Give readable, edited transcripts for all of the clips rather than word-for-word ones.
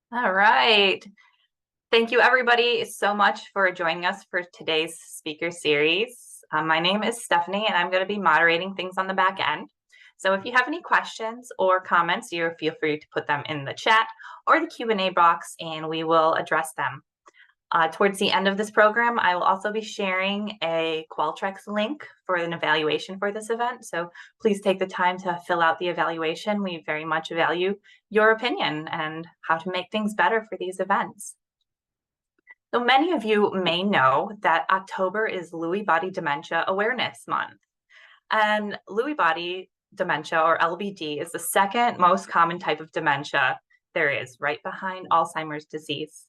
All right. Thank you, everybody, so much for joining us for today's speaker series. My name is Stephanie, and I'm going to be moderating things on the back end. So if you have any questions or comments, you feel free to put them in the chat or the Q&A box, and we will address them. Towards the end of this program, I will also be sharing a Qualtrics link for an evaluation for this event. So please take the time to fill out the evaluation. We very much value your opinion and how to make things better for these events. So many of you may know that October is Lewy Body Dementia Awareness Month. And Lewy Body Dementia, or LBD, is the second most common type of dementia there is, right behind Alzheimer's disease.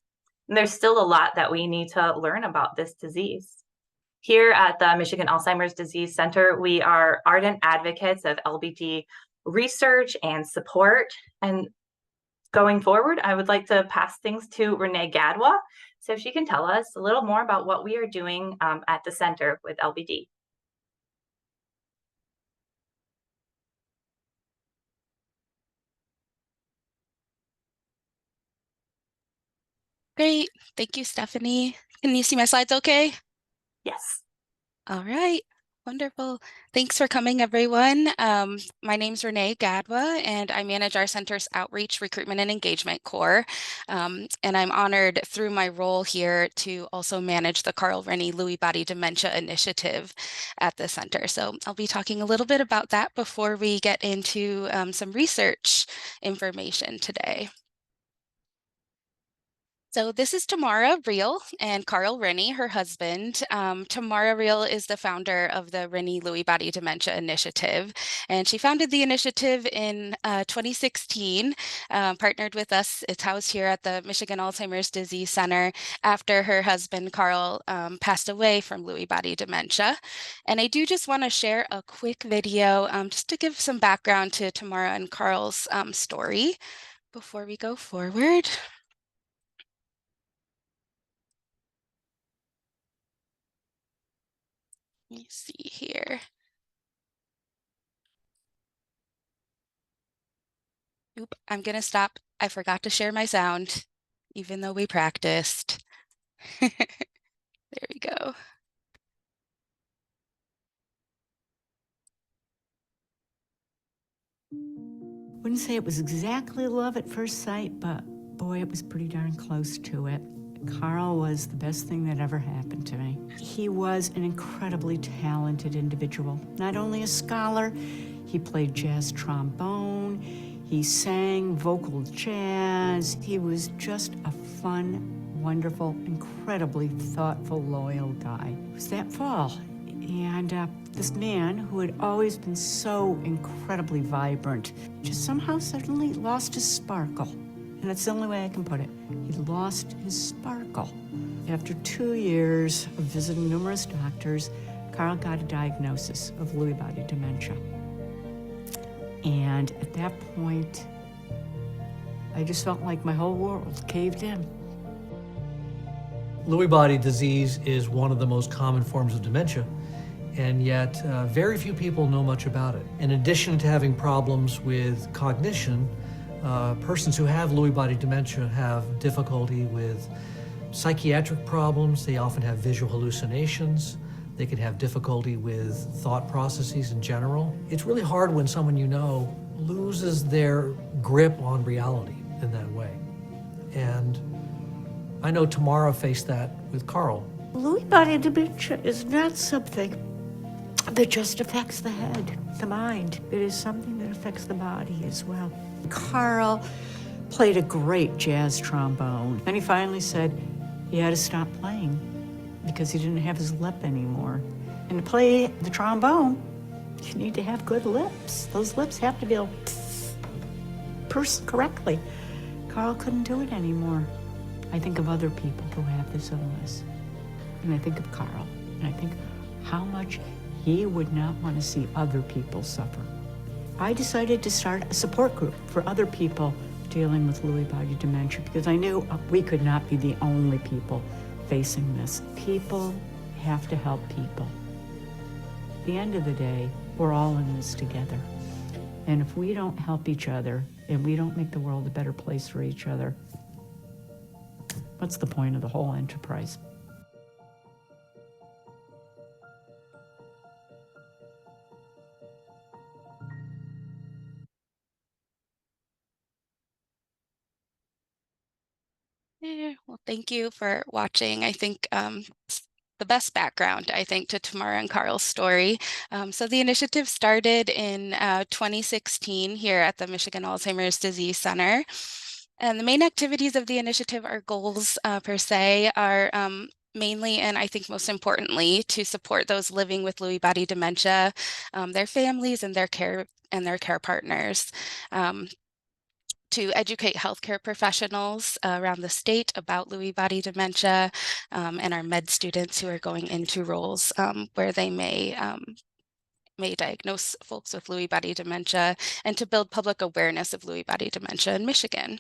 And there's still a lot that we need to learn about this disease. Here at the Michigan Alzheimer's Disease Center, we are ardent advocates of LBD research and support. And going forward, I would like to pass things to Renie Gadwa so she can tell us a little more about what we are doing at the center with LBD. Great. Thank you, Stephanie. Can you see my slides okay? Yes. All right. Wonderful. Thanks for coming, everyone. My name's Renie Gadwa, and I manage our center's outreach, recruitment, and engagement core. And I'm honored through my role here to also manage the Carl Renie Lewy Body Dementia Initiative at the center. So I'll be talking a little bit about that before we get into some research information today. So this is Tamara Reel and Carl Renie, her husband. Tamara Reel is the founder of the Renie Lewy Body Dementia Initiative, and she founded the initiative in 2016, partnered with us. It's housed here at the Michigan Alzheimer's Disease Center after her husband, Carl, passed away from Lewy body dementia. And I do just want to share a quick video just to give some background to Tamara and Carl's story before we go forward. Let me see here. Oop, I'm gonna stop. I forgot to share my sound, even though we practiced. There we go. Wouldn't say it was exactly love at first sight, but boy, it was pretty darn close to it. Carl was the best thing that ever happened to me. He was an incredibly talented individual. Not only a scholar, he played jazz trombone, he sang vocal jazz. He was just a fun, wonderful, incredibly thoughtful, loyal guy. It was that fall, and this man who had always been so incredibly vibrant just somehow suddenly lost his sparkle. And that's the only way I can put it. He lost his sparkle. After 2 years of visiting numerous doctors, Carl got a diagnosis of Lewy body dementia. And at that point, I just felt like my whole world caved in. Lewy body disease is one of the most common forms of dementia, and yet very few people know much about it. In addition to having problems with cognition, persons who have Lewy body dementia have difficulty with psychiatric problems. They often have visual hallucinations. They can have difficulty with thought processes in general. It's really hard when someone you know loses their grip on reality in that way. And I know Tamara faced that with Carl. Lewy body dementia is not something that just affects the head, the mind. It is something that affects the body as well. Carl played a great jazz trombone. Then he finally said he had to stop playing because he didn't have his lip anymore. And to play the trombone, you need to have good lips. Those lips have to be able to purse correctly. Carl couldn't do it anymore. I think of other people who have this illness, and I think of Carl, and I think how much he would not want to see other people suffer. I decided to start a support group for other people dealing with Lewy body dementia because I knew we could not be the only people facing this. People have to help people. At the end of the day, we're all in this together. And if we don't help each other and we don't make the world a better place for each other, What's the point of the whole enterprise? Well, thank you for watching. I think the best background, I think, to Tamara and Carl's story. So the initiative started in 2016 here at the Michigan Alzheimer's Disease Center. And the main activities of the initiative, our goals per se, are mainly, and I think most importantly, to support those living with Lewy body dementia, their families and their care partners. To educate healthcare professionals around the state about Lewy body dementia, and our med students who are going into roles where they may diagnose folks with Lewy body dementia, and to build public awareness of Lewy body dementia in Michigan.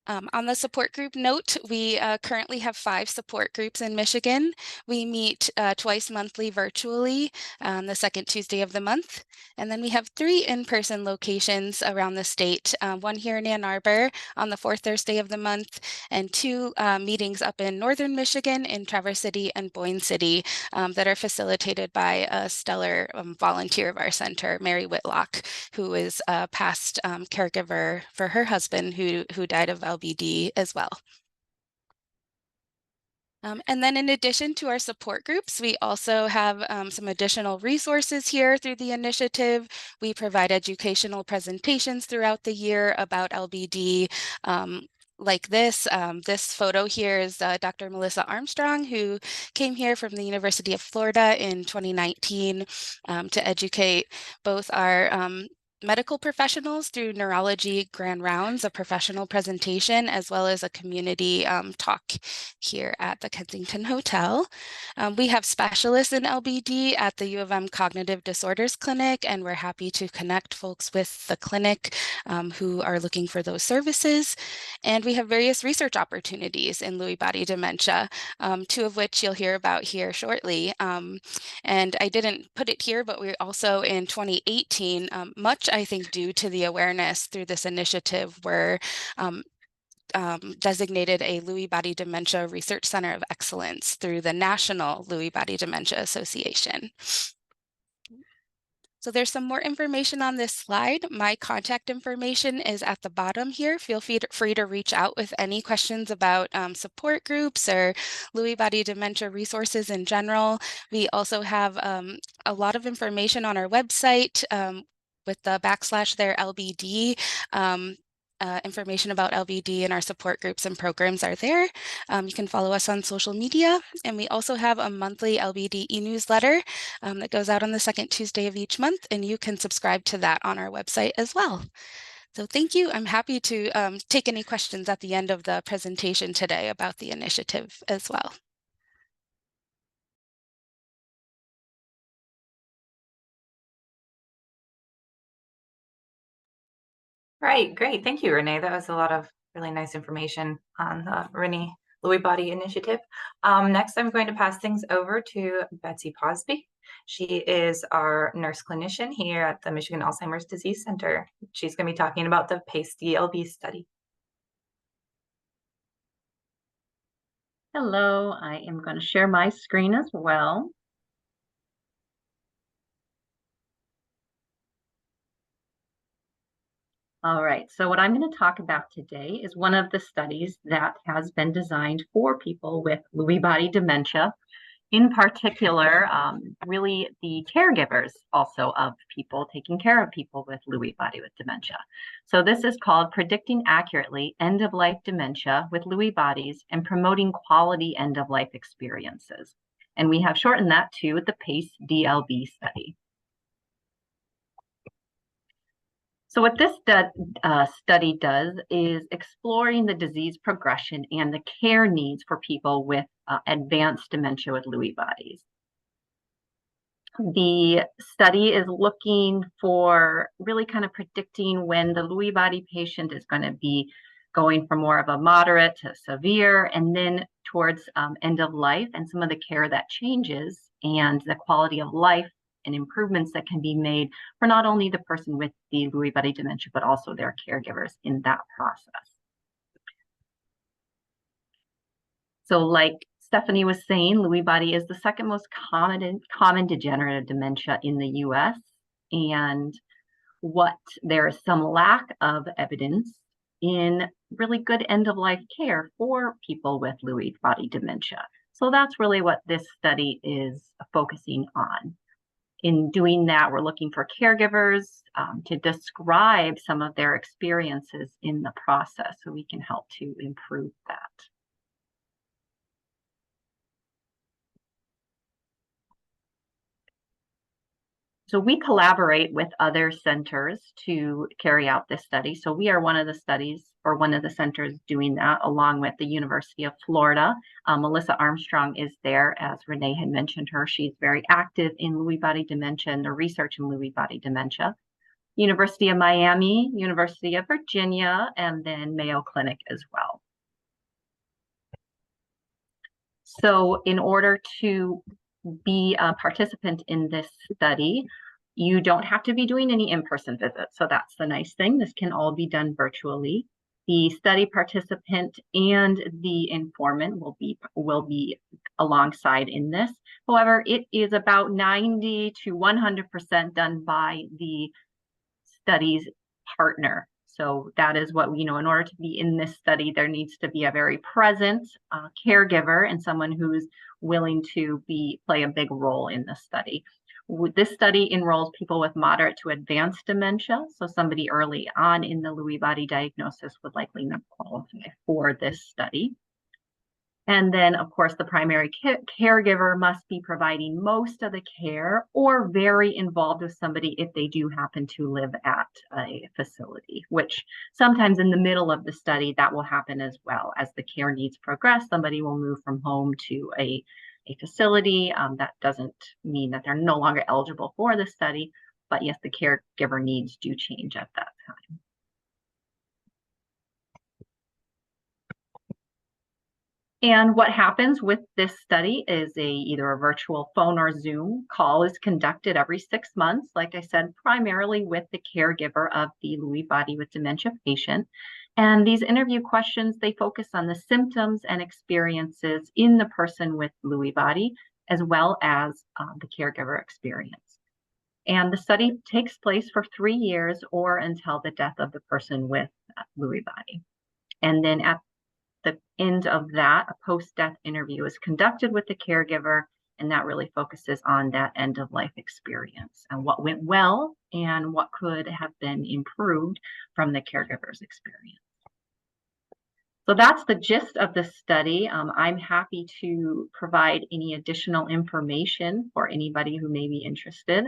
On the support group note, we currently have 5 support groups in Michigan. We meet twice monthly virtually on the second Tuesday of the month. And then we have 3 in-person locations around the state, 1 here in Ann Arbor on the 4th Thursday of the month, and 2 meetings up in northern Michigan in Traverse City and Boyne City that are facilitated by a stellar volunteer of our center, Mary Whitlock, who is a past caregiver for her husband who died of LBD as well. And then in addition to our support groups, we also have some additional resources here through the initiative. We provide educational presentations throughout the year about LBD. Like this photo here is Dr. Melissa Armstrong, who came here from the University of Florida in 2019 to educate both our medical professionals through neurology grand rounds, a professional presentation, as well as a community talk here at the Kensington Hotel. We have specialists in LBD at the U of M Cognitive Disorders Clinic, and we're happy to connect folks with the clinic who are looking for those services. And we have various research opportunities in Lewy body dementia, 2 of which you'll hear about here shortly. And I didn't put it here, but we also in 2018, much I think due to the awareness through this initiative, were designated a Lewy body dementia research center of excellence through the National Lewy body Dementia Association. So there's some more information on this slide. My contact information is at the bottom here. Feel free to reach out with any questions about support groups or Lewy body dementia resources in general. We also have a lot of information on our website with the / there LBD. Information about LBD and our support groups and programs are there. You can follow us on social media, and we also have a monthly LBD e-newsletter that goes out on the second Tuesday of each month, and you can subscribe to that on our website as well. So thank you. I'm happy to take any questions at the end of the presentation today about the initiative as well. Right, great. Thank you, Renee. That was a lot of really nice information on the Renie Lewy Body Initiative. Next, I'm going to pass things over to Betsy Posby. She is our nurse clinician here at the Michigan Alzheimer's Disease Center. She's going to be talking about the PACE DLB study. Hello, I am going to share my screen as well. All right, so what I'm going to talk about today is one of the studies that has been designed for people with Lewy body dementia, in particular, really the caregivers also of people taking care of people with Lewy body with dementia. So this is called Predicting Accurately End-of-Life Dementia with Lewy Bodies and Promoting Quality End-of-Life Experiences. And we have shortened that to the PACE DLB study. So what this study does is exploring the disease progression and the care needs for people with advanced dementia with Lewy bodies. The study is looking for really kind of predicting when the Lewy body patient is going to be going from more of a moderate to severe, and then towards end of life, and some of the care that changes and the quality of life and improvements that can be made for not only the person with the Lewy body dementia, but also their caregivers in that process. So like Stephanie was saying, Lewy body is the second most common degenerative dementia in the US. And there is some lack of evidence in really good end-of-life care for people with Lewy body dementia. So that's really what this study is focusing on. In doing that, we're looking for caregivers to describe some of their experiences in the process so we can help to improve that. So we collaborate with other centers to carry out this study. So we are one of the studies or one of the centers doing that along with the University of Florida. Melissa Armstrong is there, as Renee had mentioned her. She's very active in Lewy body dementia and the research in Lewy body dementia. University of Miami, University of Virginia, and then Mayo Clinic as well. So in order to be a participant in this study, you don't have to be doing any in-person visits. So that's the nice thing. This can all be done virtually. The study participant and the informant will be alongside in this. However, it is about 90 to 100% done by the study's partner. So that is what in order to be in this study, there needs to be a very present caregiver and someone who's willing to play a big role in the study. This study enrolls people with moderate to advanced dementia. So somebody early on in the Lewy body diagnosis would likely not qualify for this study. And then, of course, the primary caregiver must be providing most of the care or very involved with somebody if they do happen to live at a facility, which sometimes in the middle of the study, that will happen as well. As the care needs progress, somebody will move from home to a facility. That doesn't mean that they're no longer eligible for the study, but yes, the caregiver needs do change at that time. And what happens with this study is either a virtual phone or Zoom call is conducted every 6 months, like I said, primarily with the caregiver of the Lewy body with dementia patient. And these interview questions, they focus on the symptoms and experiences in the person with Lewy body, as well as the caregiver experience. And the study takes place for 3 years or until the death of the person with Lewy body. And then at the end of that, a post-death interview is conducted with the caregiver, and that really focuses on that end-of-life experience and what went well and what could have been improved from the caregiver's experience. So that's the gist of the study. I'm happy to provide any additional information for anybody who may be interested.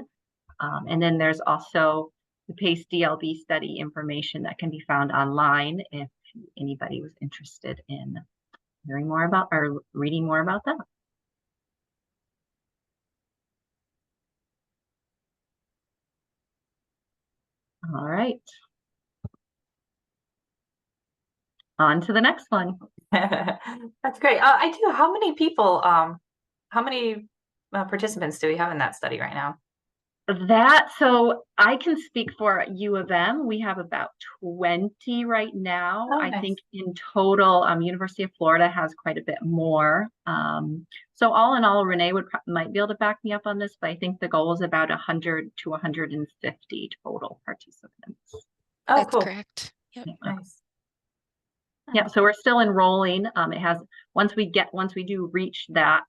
And then there's also the PACE DLB study information that can be found online if anybody was interested in hearing more about or reading more about that. All right. On to the next one. That's great. I do. How many people, how many participants do we have in that study right now? So I can speak for U of M. We have about 20 right now. Oh, I nice. think in total, University of Florida has quite a bit more. So all in all, Renee might be able to back me up on this, but I think the goal is about 100 to 150 total participants. Oh, That's cool. correct. Yep. Nice. Yeah, so we're still enrolling. It has once we do reach that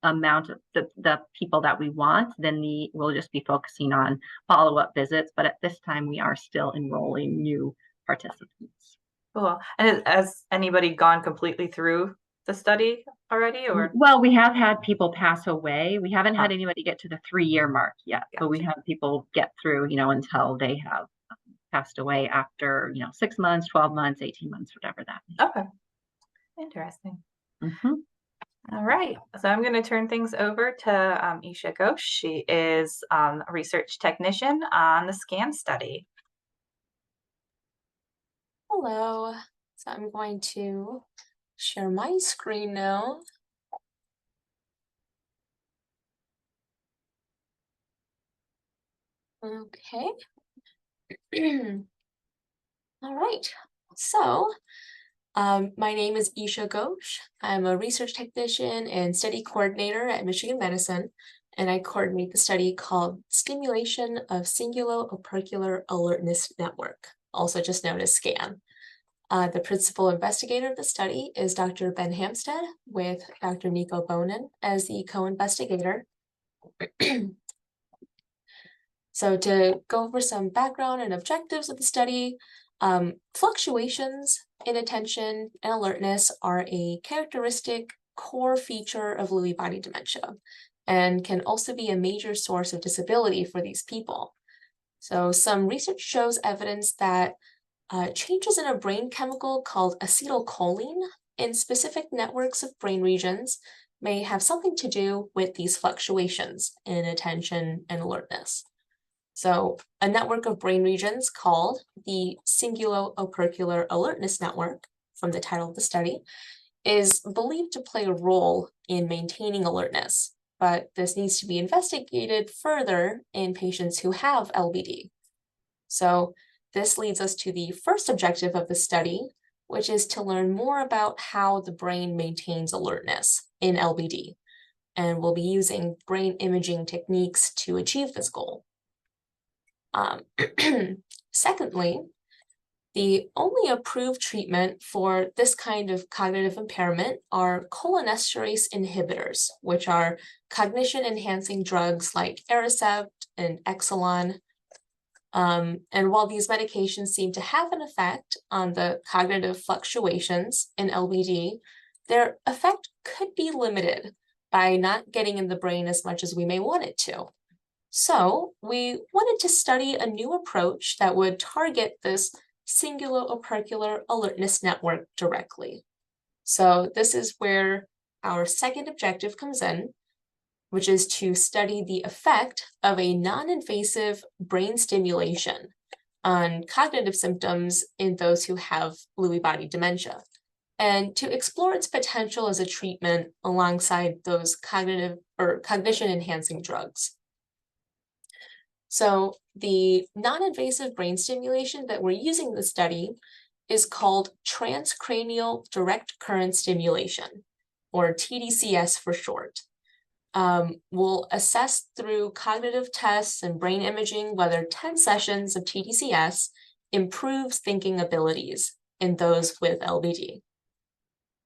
amount of the people that we want, then we'll just be focusing on follow-up visits. But at this time, we are still enrolling new participants. Cool. And has anybody gone completely through the study already, or? Well, we have had people pass away. We haven't had anybody get to the 3-year mark yet, but we have people get through, until they have passed away after, 6 months, 12 months, 18 months, whatever that means. Okay. Interesting. All right. So I'm going to turn things over to Isha Ghosh. She is a research technician on the SCAN study. Hello. So I'm going to share my screen now. Okay. All right. So My name is Isha Ghosh. I'm a research technician and study coordinator at Michigan Medicine, and I coordinate the study called Stimulation of Cingulo-Opercular Alertness Network, also just known as SCAN. The principal investigator of the study is Dr. Ben Hamstead, with Dr. Nico Bonin as the co-investigator. So to go over some background and objectives of the study, fluctuations in attention and alertness are a characteristic core feature of Lewy body dementia and can also be a major source of disability for these people. So some research shows evidence that changes in a brain chemical called acetylcholine in specific networks of brain regions may have something to do with these fluctuations in attention and alertness. So a network of brain regions called the Cingulo-Opercular Alertness Network, from the title of the study, is believed to play a role in maintaining alertness, but this needs to be investigated further in patients who have LBD. So this leads us to the first objective of the study, which is to learn more about how the brain maintains alertness in LBD. And we'll be using brain imaging techniques to achieve this goal. Secondly, the only approved treatment for this kind of cognitive impairment are cholinesterase inhibitors, which are cognition-enhancing drugs like Aricept and Exelon. And while these medications seem to have an effect on the cognitive fluctuations in LBD, their effect could be limited by not getting in the brain as much as we may want it to. So we wanted to study a new approach that would target this Cingulo-Opercular Alertness Network directly. So this is where our second objective comes in, which is to study the effect of a non-invasive brain stimulation on cognitive symptoms in those who have Lewy body dementia, and to explore its potential as a treatment alongside those cognitive or cognition-enhancing drugs. So the non-invasive brain stimulation that we're using in the study is called transcranial direct current stimulation, or TDCS for short. We'll assess through cognitive tests and brain imaging whether 10 sessions of TDCS improves thinking abilities in those with LBD.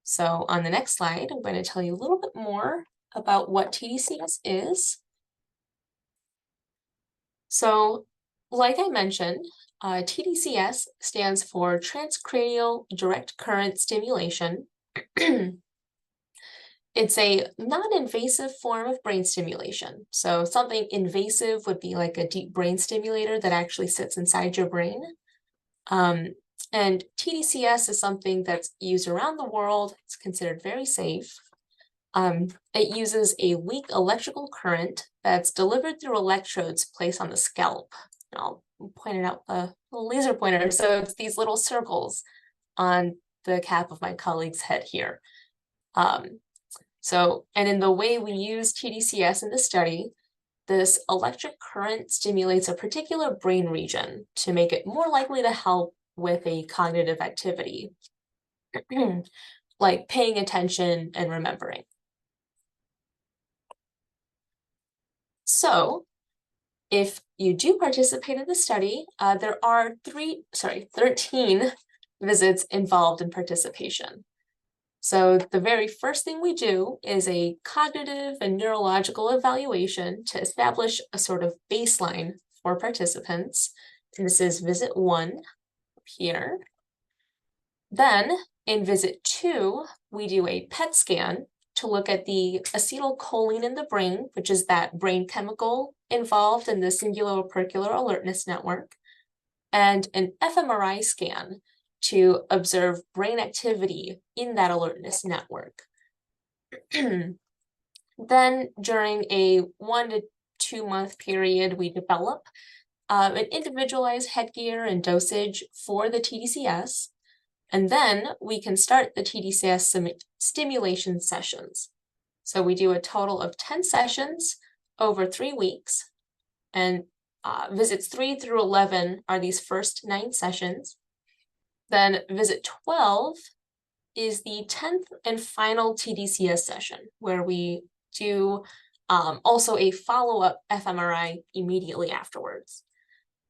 So on the next slide, I'm going to tell you a little bit more about what TDCS is. So, like I mentioned, TDCS stands for transcranial direct current stimulation. It's a non-invasive form of brain stimulation. So something invasive would be like a deep brain stimulator that actually sits inside your brain. And TDCS is something that's used around the world. It's considered very safe. It uses a weak electrical current that's delivered through electrodes placed on the scalp. And I'll point it out the laser pointer. So it's these little circles on the cap of my colleague's head here. And in the way we use TDCS in the study, this electric current stimulates a particular brain region to make it more likely to help with a cognitive activity, like paying attention and remembering. So if you do participate in the study, there are 13 visits involved in participation. So the very first thing we do is a cognitive and neurological evaluation to establish a sort of baseline for participants. And this is visit 1 here. Then in visit 2, we do a PET scan to look at the acetylcholine in the brain, which is that brain chemical involved in the Cingulo-Opercular Alertness Network, and an fMRI scan to observe brain activity in that alertness network. Then during a 1 to 2 month period, we develop an individualized headgear and dosage for the TDCS. And then we can start the TDCS stimulation sessions. So we do a total of 10 sessions over 3 weeks. And visits 3 through 11 are these first 9 sessions. Then visit 12 is the 10th and final TDCS session, where we do also a follow-up fMRI immediately afterwards.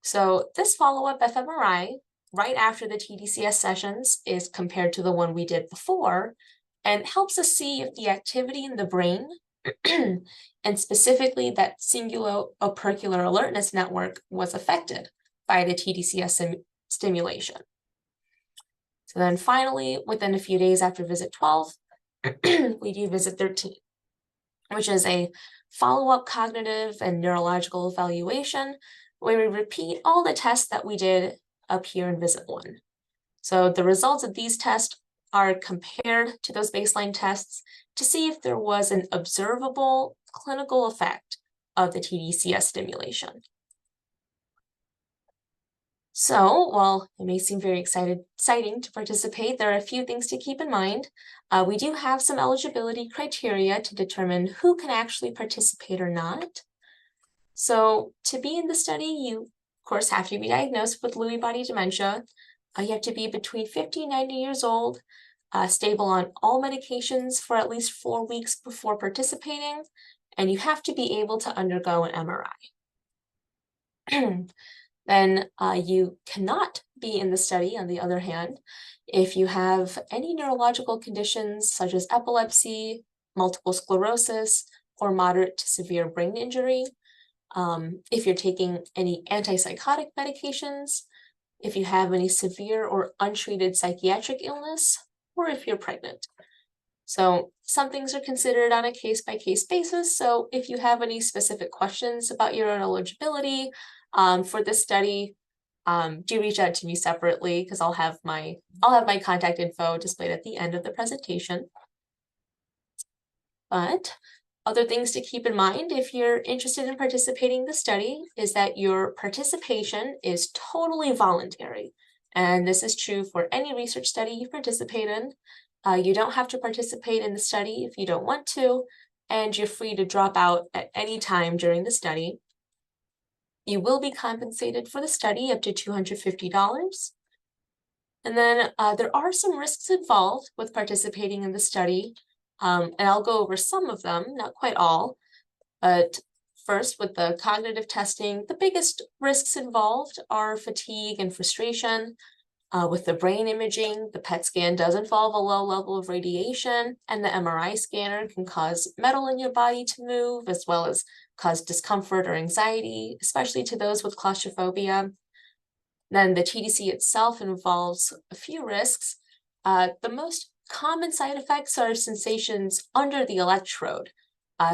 So this follow-up fMRI right after the TDCS sessions is compared to the one we did before and helps us see if the activity in the brain and specifically that cingulo-opercular alertness network was affected by the TDCS stimulation. So then finally, within a few days after visit 12, we do visit 13, which is a follow-up cognitive and neurological evaluation where we repeat all the tests that we did up here in visit 1. So the results of these tests are compared to those baseline tests to see if there was an observable clinical effect of the TDCS stimulation. So, while it may seem very exciting to participate, there are a few things to keep in mind. We do have some eligibility criteria to determine who can actually participate or not. So, to be in the study, you, of course, have to be diagnosed with Lewy body dementia. You have to be between 50 and 90 years old, stable on all medications for at least 4 weeks before participating, and you have to be able to undergo an MRI. Then you cannot be in the study, on the other hand, if you have any neurological conditions such as epilepsy, multiple sclerosis, or moderate to severe brain injury, if you're taking any antipsychotic medications, if you have any severe or untreated psychiatric illness, or if you're pregnant. So some things are considered on a case-by-case basis. So if you have any specific questions about your own eligibility for this study, do reach out to me separately because I'll have my contact info displayed at the end of the presentation. But other things to keep in mind if you're interested in participating in the study is that your participation is totally voluntary. And this is true for any research study you participate in. You don't have to participate in the study if you don't want to, and you're free to drop out at any time during the study. You will be compensated for the study up to $250. And then there are some risks involved with participating in the study, and I'll go over some of them, not quite all. But first, with the cognitive testing, the biggest risks involved are fatigue and frustration. With the brain imaging, the PET scan does involve a low level of radiation, and the MRI scanner can cause metal in your body to move, as well as cause discomfort or anxiety, especially to those with claustrophobia. Then the TDC itself involves a few risks. The most common side effects are sensations under the electrode,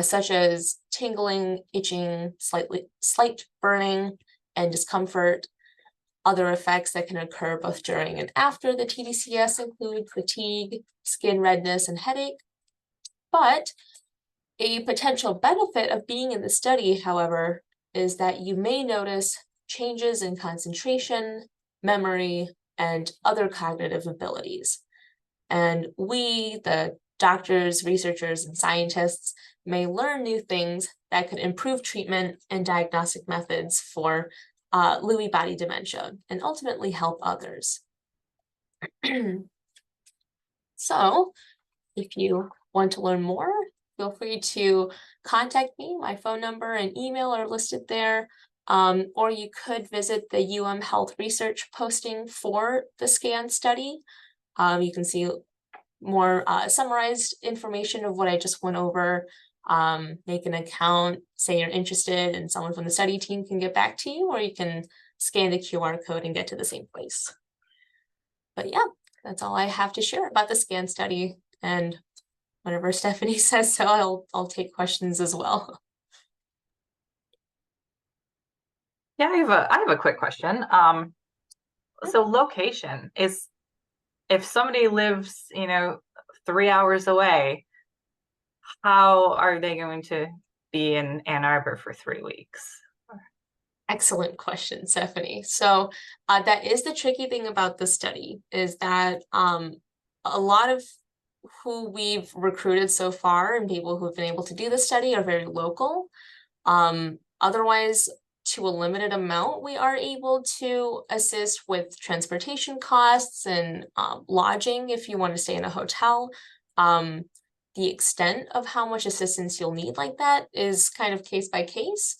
such as tingling, itching, slight burning, and discomfort. Other effects that can occur both during and after the TDCS include fatigue, skin redness, and headache. But a potential benefit of being in the study, however, is that you may notice changes in concentration, memory, and other cognitive abilities. And we, the doctors, researchers, and scientists, may learn new things that could improve treatment and diagnostic methods for Lewy body dementia and ultimately help others. So if you want to learn more, feel free to contact me. My phone number and email are listed there. Or you could visit the Health research posting for the SCAN study. You can see more summarized information of what I just went over. Make an account, say you're interested, and someone from the study team can get back to you, or you can scan the QR code and get to the same place. But yeah, that's all I have to share about the SCAN study, and whenever Stephanie says so, I'll take questions as well. Yeah, I have a quick question. So location is, if somebody lives, 3 hours away, how are they going to be in Ann Arbor for 3 weeks? Excellent question, Stephanie. So that is the tricky thing about the study, is that a lot of who we've recruited so far and people who've been able to do the study are very local. Otherwise, to a limited amount, we are able to assist with transportation costs and lodging if you want to stay in a hotel. The extent of how much assistance you'll need like that is kind of case by case.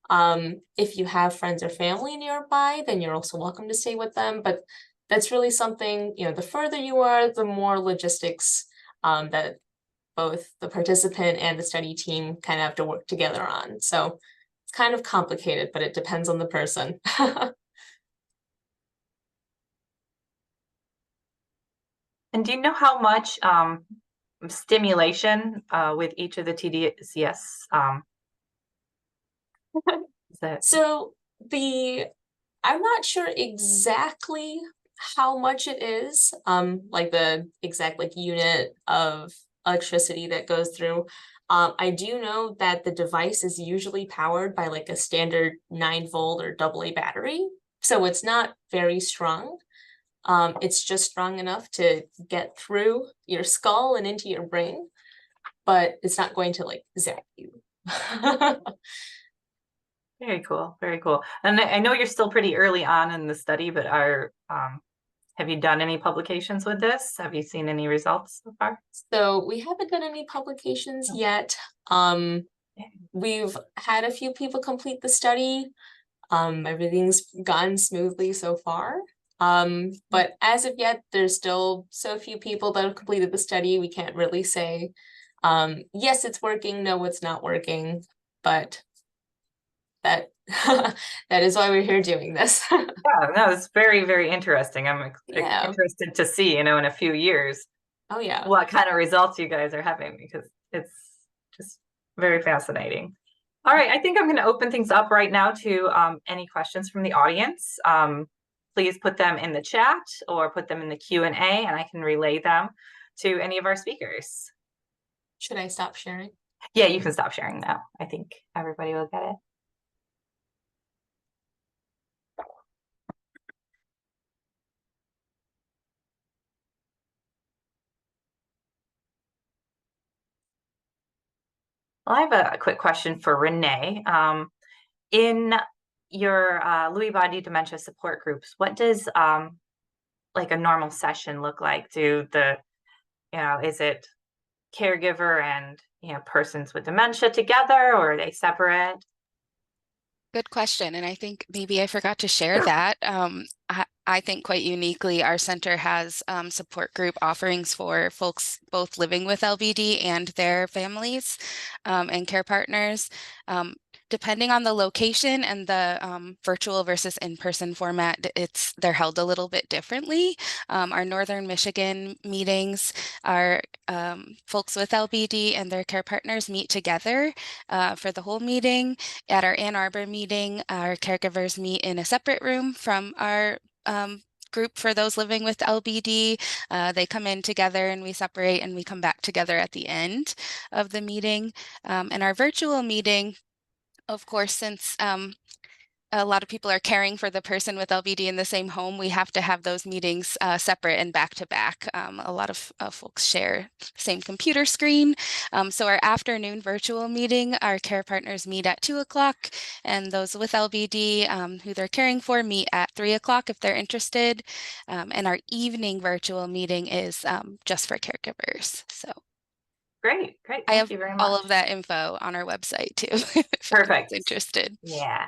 If you have friends or family nearby, then you're also welcome to stay with them. But that's really something, you know, the further you are, the more logistics that both the participant and the study team kind of have to work together on. So it's kind of complicated, but it depends on the person. And do you know how much stimulation with each of the TDCS is that? So I'm not sure exactly how much it is, like the exact like unit of electricity that goes through. I do know that the device is usually powered by like a standard 9-volt or AA battery, so it's not very strong. It's just strong enough to get through your skull and into your brain, but it's not going to like zap you. Very cool, very cool. And I know you're still pretty early on in the study, but have you done any publications with this? Have you seen any results so far? So we haven't done any publications yet. We've had a few people complete the study. Everything's gone smoothly so far. But as of yet, there's still so few people that have completed the study. We can't really say, yes, it's working, no, it's not working, but that that is why we're here doing this. Yeah, no, it's very, very interesting. I'm Yeah. interested to see, in a few years, Oh yeah. what kind of results you guys are having, because it's just very fascinating. All right, I think I'm going to open things up right now to any questions from the audience. Please put them in the chat or put them in the Q&A, and I can relay them to any of our speakers. Should I stop sharing? Yeah, you can stop sharing now. I think everybody will get it. Well, I have a quick question for Renee. In your Lewy body dementia support groups, what does like a normal session look like? Is it caregiver and persons with dementia together, or are they separate? Good question. And I think maybe I forgot to share that. I think quite uniquely, our center has support group offerings for folks both living with LBD and their families and care partners. Depending on the location and the virtual versus in-person format, they're held a little bit differently. Our Northern Michigan meetings, our folks with LBD and their care partners meet together for the whole meeting. At our Ann Arbor meeting, our caregivers meet in a separate room from our group for those living with LBD. They come in together and we separate, and we come back together at the end of the meeting. And our virtual meeting, of course, since a lot of people are caring for the person with LBD in the same home, we have to have those meetings separate and back to back. A lot of folks share the same computer screen. So our afternoon virtual meeting, our care partners meet at 2 o'clock, and those with LBD who they're caring for meet at 3 o'clock if they're interested. And our evening virtual meeting is just for caregivers. So Great. I have Thank you very much. all of that info on our website too. If Perfect. Interested. Yeah.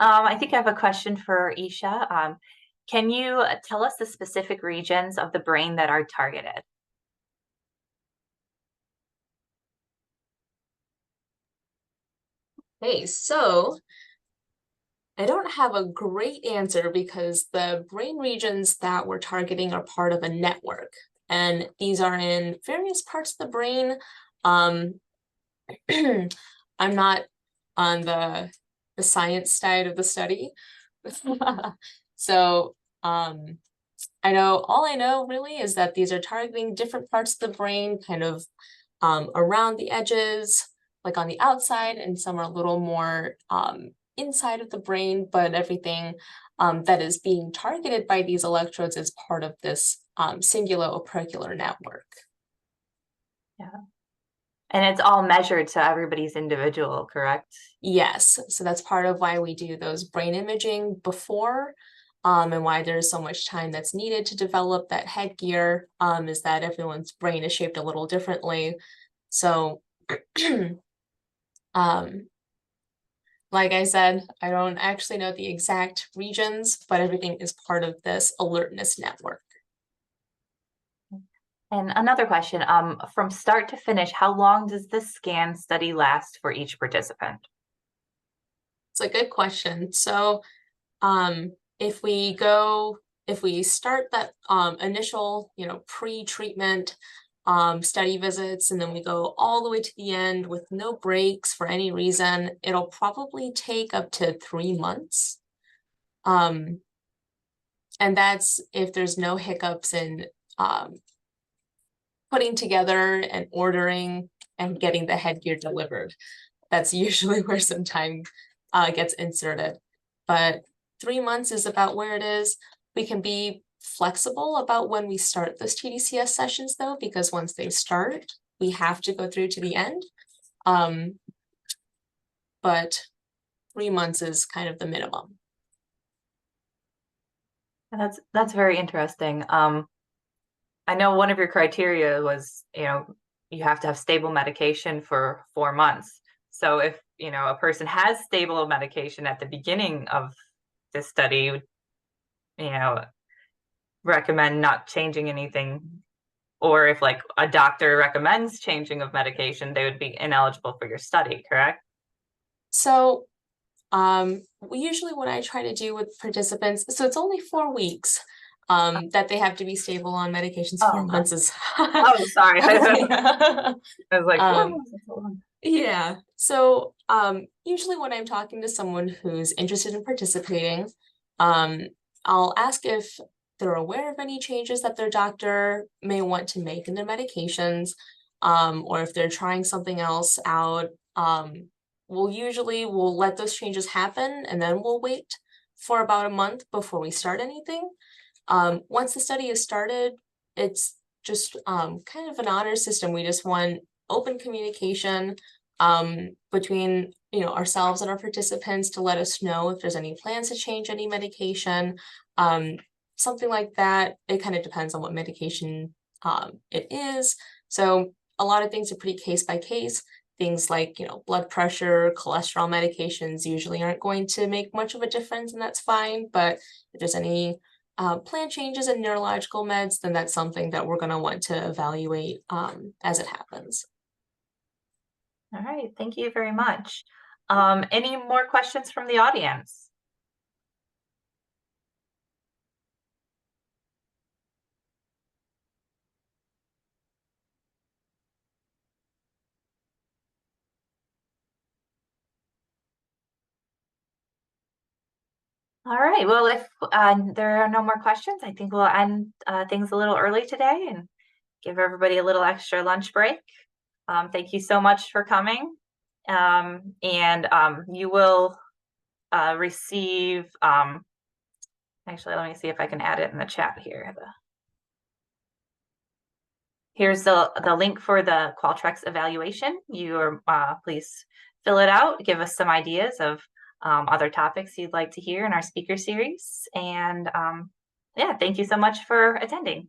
I think I have a question for Isha. Can you tell us the specific regions of the brain that are targeted? Okay, so I don't have a great answer because the brain regions that we're targeting are part of a network, and these are in various parts of the brain. I'm not on the science side of the study. So all I know really is that these are targeting different parts of the brain, kind of around the edges, like on the outside, and some are a little more inside of the brain, but everything that is being targeted by these electrodes is part of this cingulo-opercular network. Yeah. And it's all measured to everybody's individual, correct? Yes, so that's part of why we do those brain imaging before, and why there's so much time that's needed to develop that headgear, is that everyone's brain is shaped a little differently. So, um, like I said, I don't actually know the exact regions, but everything is part of this alertness network. And another question, from start to finish, how long does this scan study last for each participant? It's a good question. So, if we start that initial, pre-treatment study visits, and then we go all the way to the end with no breaks for any reason, it'll probably take up to 3 months. And that's if there's no hiccups in putting together and ordering and getting the headgear delivered. That's usually where some time gets inserted. But 3 months is about where it is. We can be flexible about when we start those TDCS sessions, though, because once they start, we have to go through to the end. But 3 months is kind of the minimum. That's very interesting. I know one of your criteria was, you have to have stable medication for 4 months. So if, a person has stable medication at the beginning of this study, recommend not changing anything. Or if like a doctor recommends changing of medication, they would be ineligible for your study, correct? So usually what I try to do with participants, so it's only 4 weeks that they have to be stable on medications. 4 months is oh, sorry. I was like, 4 months is so long. Yeah. So usually when I'm talking to someone who's interested in participating, I'll ask if they're aware of any changes that their doctor may want to make in their medications, or if they're trying something else out. We'll let those changes happen, and then we'll wait for about a month before we start anything. Once the study is started, it's just kind of an honor system. We just want open communication between ourselves and our participants to let us know if there's any plans to change any medication, something like that. It kind of depends on what medication it is. So a lot of things are pretty case by case. Things like blood pressure, cholesterol medications usually aren't going to make much of a difference, and that's fine. But if there's any plan changes in neurological meds, then that's something that we're going to want to evaluate as it happens. All right, thank you very much. Any more questions from the audience? All right, well, if there are no more questions, I think we'll end things a little early today and give everybody a little extra lunch break. Thank you so much for coming. And you will receive, actually, let me see if I can add it in the chat here. Here's the link for the Qualtrics evaluation. You are, please fill it out, give us some ideas of other topics you'd like to hear in our speaker series. And yeah, thank you so much for attending.